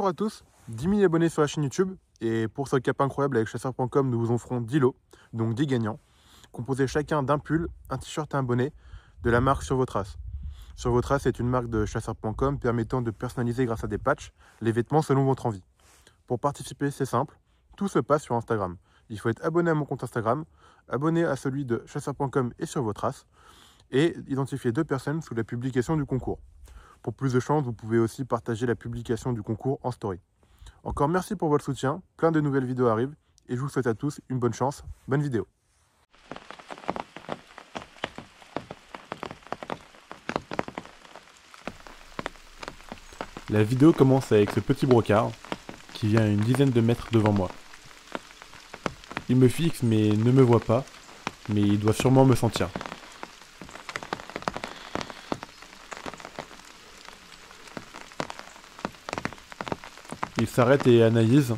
à tous, 10 000 abonnés sur la chaîne YouTube et pour ce cap incroyable avec chasseur.com, nous vous offrons 10 lots, donc 10 gagnants, composés chacun d'un pull, un t-shirt et un bonnet de la marque Sur vos traces. Sur vos traces est une marque de chasseur.com permettant de personnaliser grâce à des patchs les vêtements selon votre envie. Pour participer, c'est simple, tout se passe sur Instagram. Il faut être abonné à mon compte Instagram, abonné à celui de chasseur.com et Sur vos traces et identifier 2 personnes sous la publication du concours. Pour plus de chance, vous pouvez aussi partager la publication du concours en story. Encore merci pour votre soutien, plein de nouvelles vidéos arrivent et je vous souhaite à tous une bonne chance, bonne vidéo. La vidéo commence avec ce petit brocard qui vient à une dizaine de mètres devant moi. Il me fixe mais ne me voit pas, mais il doit sûrement me sentir. Il s'arrête et analyse,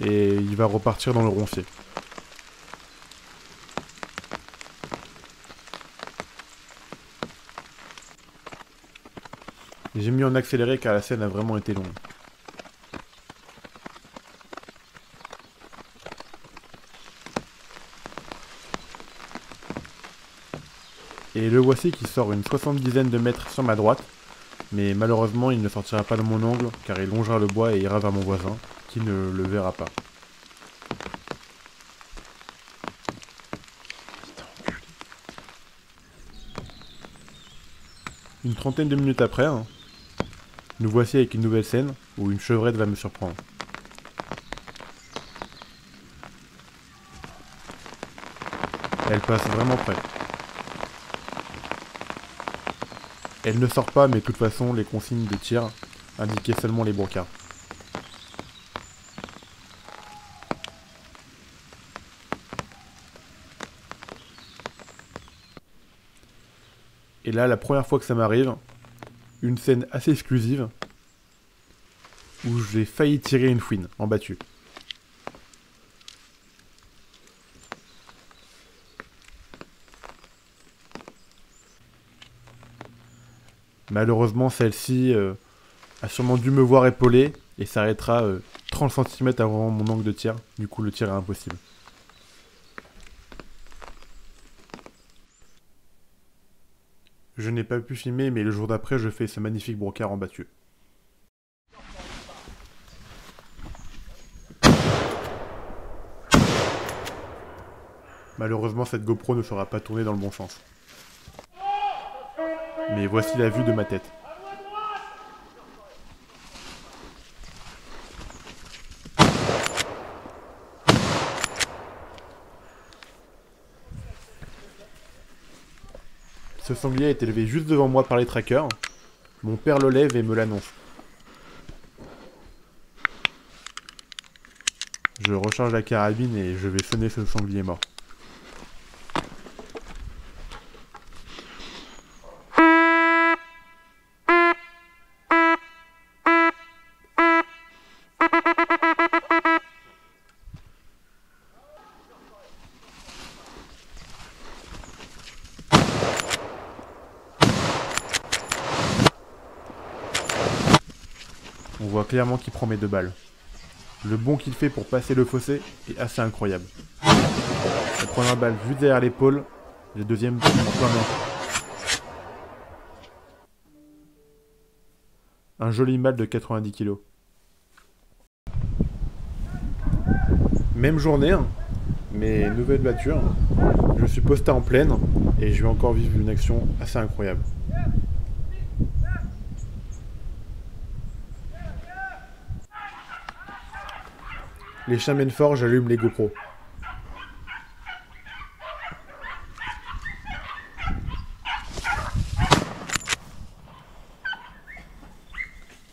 et il va repartir dans le roncier. J'ai mis en accéléré car la scène a vraiment été longue. Et le voici qui sort une 70aine de mètres sur ma droite. Mais malheureusement, il ne sortira pas de mon angle, car il longera le bois et ira vers mon voisin, qui ne le verra pas. Une trentaine de minutes après, nous voici avec une nouvelle scène, où une chevrette va me surprendre. Elle passe vraiment près. Elle ne sort pas, mais de toute façon, les consignes de tir indiquaient seulement les brocards. Et là, la première fois que ça m'arrive, une scène assez exclusive, où j'ai failli tirer une fouine en battu. Malheureusement, celle-ci a sûrement dû me voir épauler et s'arrêtera 30 cm avant mon angle de tir. Du coup, le tir est impossible. Je n'ai pas pu filmer, mais le jour d'après, je fais ce magnifique brocard en battu. Malheureusement, cette GoPro ne sera pas tournée dans le bon sens. Mais voici la vue de ma tête. Ce sanglier est élevé juste devant moi par les trackers. Mon père le lève et me l'annonce. Je recharge la carabine et je vais sonner ce sanglier mort. On voit clairement qu'il prend mes 2 balles. Le bond qu'il fait pour passer le fossé est assez incroyable. La première balle vue derrière l'épaule, la deuxième en plein nez. Un joli mâle de 90 kg. Même journée, mais nouvelle voiture. Je suis posté en plaine et je vais encore vivre une action assez incroyable. Les chiens mènent fort, j'allume les GoPro.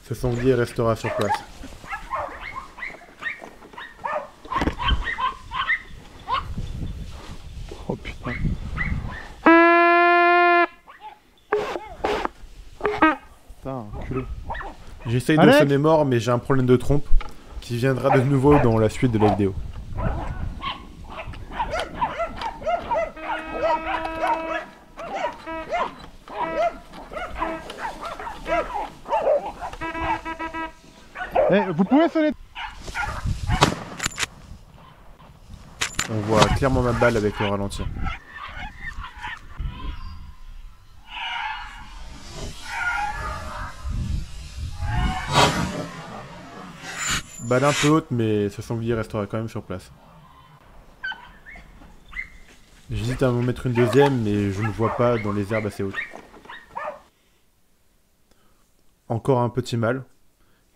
Ce sanglier restera sur place. Oh putain. Putain, culé. J'essaye de sonner mort, mais j'ai un problème de trompe qui viendra de nouveau dans la suite de la vidéo. Eh, vous pouvez sonner. On voit clairement ma balle avec le ralenti. Balle un peu haute, mais ce sanglier restera quand même sur place. J'hésite à en mettre une deuxième, mais je ne vois pas dans les herbes assez hautes. Encore un petit mâle,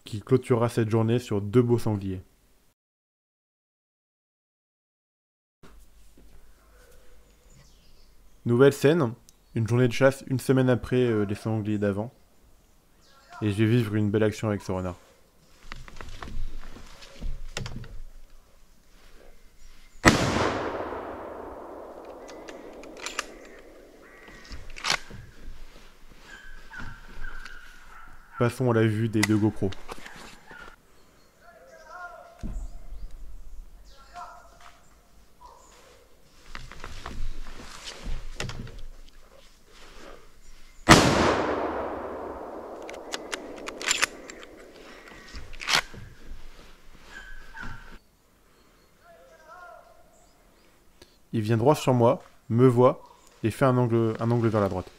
qui clôturera cette journée sur 2 beaux sangliers. Nouvelle scène, une journée de chasse une semaine après les sangliers d'avant. Et je vais vivre une belle action avec ce renard. Passons à la vue des 2 GoPros. Il vient droit sur moi, me voit et fait un angle vers la droite.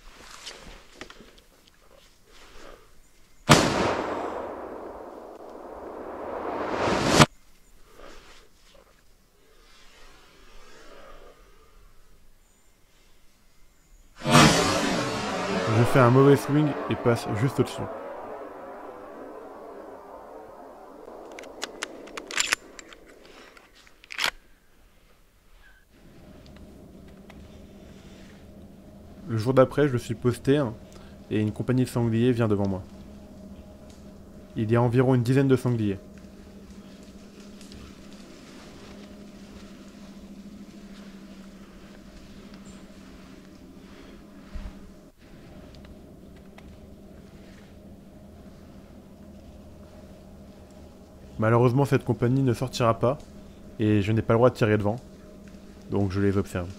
Je fais un mauvais swing et passe juste au-dessus. Le jour d'après, je suis posté et une compagnie de sangliers vient devant moi. Il y a environ une dizaine de sangliers. Malheureusement, cette compagnie ne sortira pas et je n'ai pas le droit de tirer devant, donc je les observe.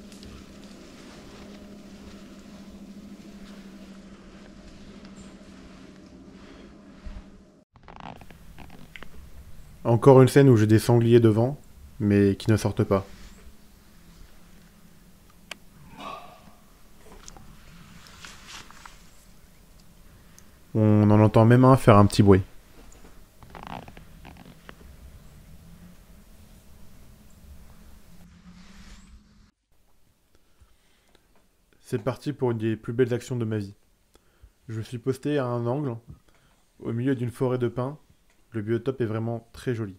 Encore une scène où j'ai des sangliers devant, mais qui ne sortent pas. On en entend même un faire un petit bruit. C'est parti pour une des plus belles actions de ma vie. Je suis posté à un angle, au milieu d'une forêt de pins. Le biotope est vraiment très joli.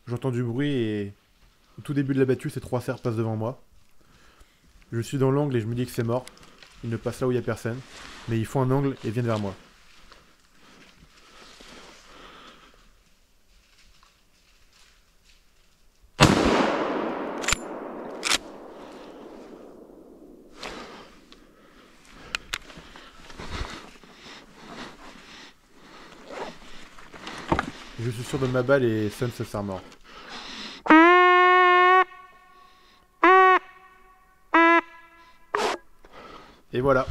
J'entends du bruit et au tout début de la battue, ces 3 cerfs passent devant moi. Je suis dans l'angle et je me dis que c'est mort. Ils ne passent là où il n'y a personne, mais ils font un angle et viennent vers moi. Je suis sûr de ma balle et Sun se serre mort. Et voilà,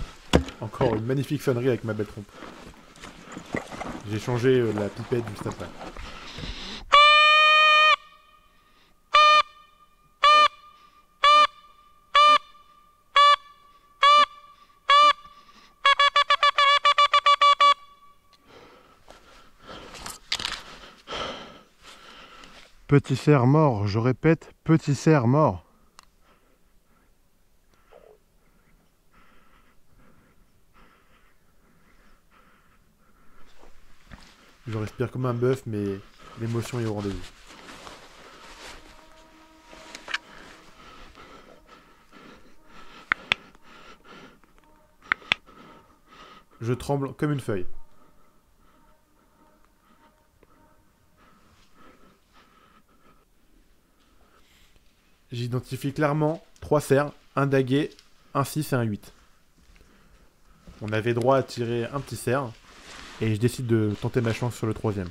encore une magnifique sonnerie avec ma belle trompe. J'ai changé la pipette juste après. Petit cerf mort, je répète, petit cerf mort. Je respire comme un bœuf, mais l'émotion est au rendez-vous. Je tremble comme une feuille. J'identifie clairement 3 cerfs, un daguet, un 6 et un 8. On avait droit à tirer un petit cerf, et je décide de tenter ma chance sur le 3e.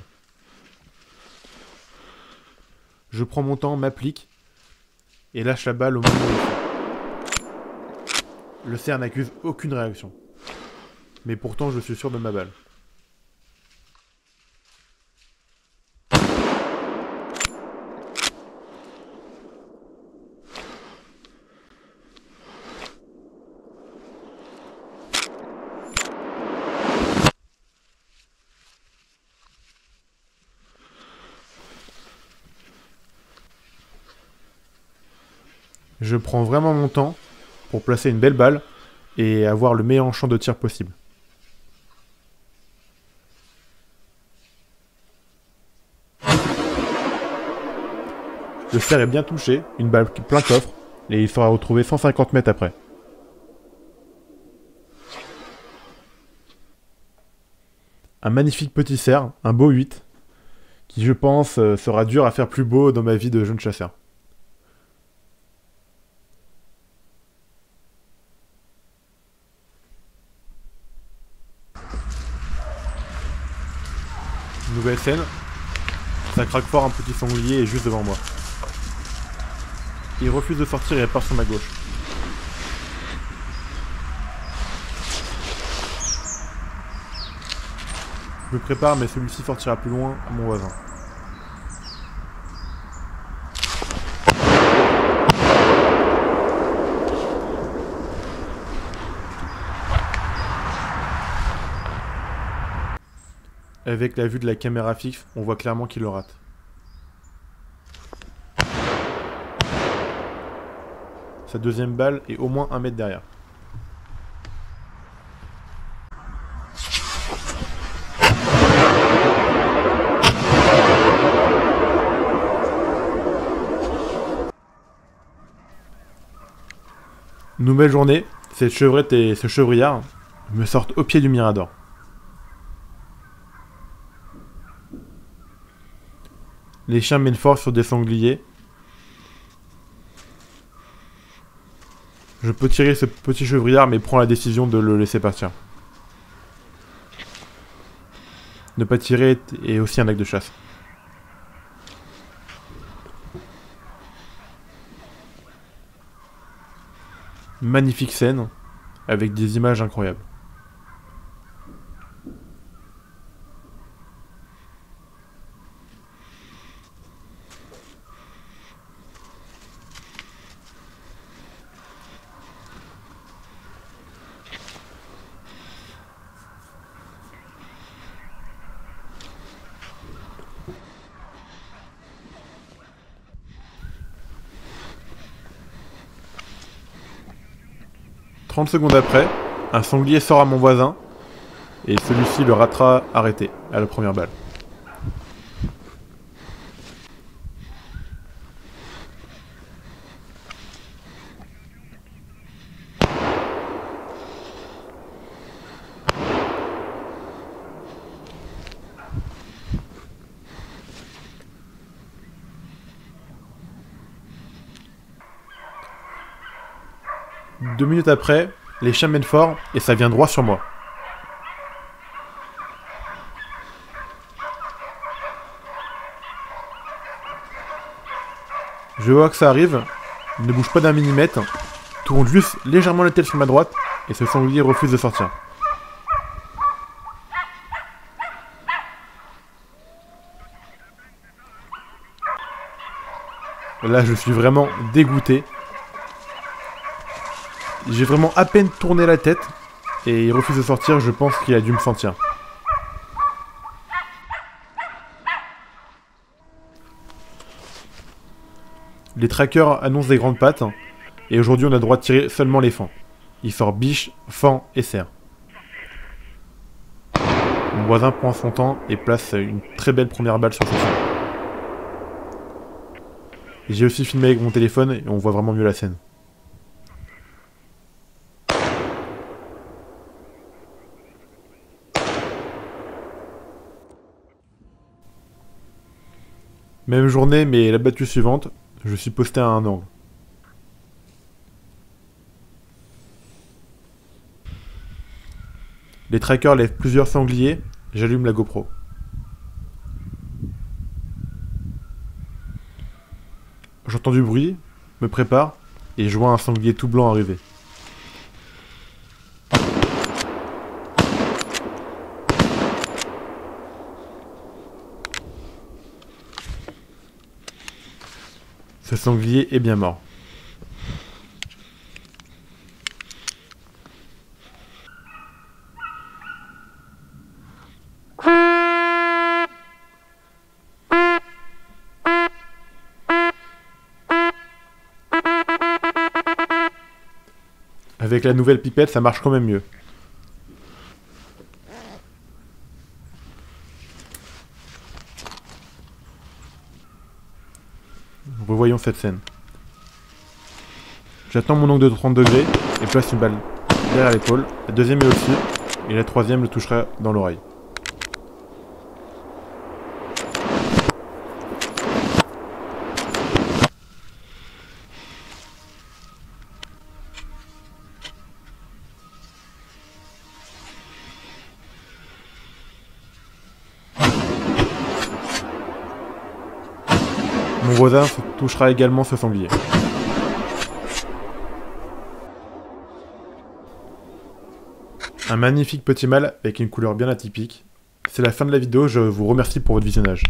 Je prends mon temps, m'applique, et lâche la balle au moment où le cerf n'accuse aucune réaction. Mais pourtant je suis sûr de ma balle. Je prends vraiment mon temps pour placer une belle balle et avoir le meilleur champ de tir possible. Le fer est bien touché, une balle plein coffre, et il sera retrouvé 150 mètres après. Un magnifique petit cerf, un beau 8, qui je pense sera dur à faire plus beau dans ma vie de jeune chasseur. Nouvelle scène, ça craque fort, un petit sanglier est juste devant moi. Il refuse de sortir et part sur ma gauche. Je me prépare, mais celui-ci sortira plus loin à mon voisin. Avec la vue de la caméra fixe, on voit clairement qu'il le rate. Sa deuxième balle est au moins 1 mètre derrière. Nouvelle journée, cette chevrette et ce chevrillard me sortent au pied du mirador. Les chiens mènent fort sur des sangliers. Je peux tirer ce petit chevrillard, mais prends la décision de le laisser partir. Ne pas tirer est aussi un acte de chasse. Magnifique scène, avec des images incroyables. « 30 secondes après, un sanglier sort à mon voisin, et celui-ci le ratera arrêté, à la première balle. Deux minutes après, les chiens mènent fort et ça vient droit sur moi. Je vois que ça arrive, il ne bouge pas d'un millimètre, tourne juste légèrement la tête sur ma droite et ce sanglier refuse de sortir. Là, je suis vraiment dégoûté. J'ai vraiment à peine tourné la tête et il refuse de sortir, je pense qu'il a dû me sentir. Les trackers annoncent des grandes pattes et aujourd'hui on a le droit de tirer seulement les fans. Il sort biche, fan et cerf. Mon voisin prend son temps et place une très belle première balle sur son sol. J'ai aussi filmé avec mon téléphone et on voit vraiment mieux la scène. Même journée, mais la battue suivante, je suis posté à un angle. Les trackers lèvent plusieurs sangliers, j'allume la GoPro. J'entends du bruit, me prépare, et je vois un sanglier tout blanc arriver. Ce sanglier est bien mort. Avec la nouvelle pipette, ça marche quand même mieux. Revoyons cette scène. J'attends mon angle de 30 degrés et place une balle derrière l'épaule. La deuxième est au-dessus et la troisième le touchera dans l'oreille. Mon voisin touchera également ce sanglier. Un magnifique petit mâle avec une couleur bien atypique. C'est la fin de la vidéo, je vous remercie pour votre visionnage.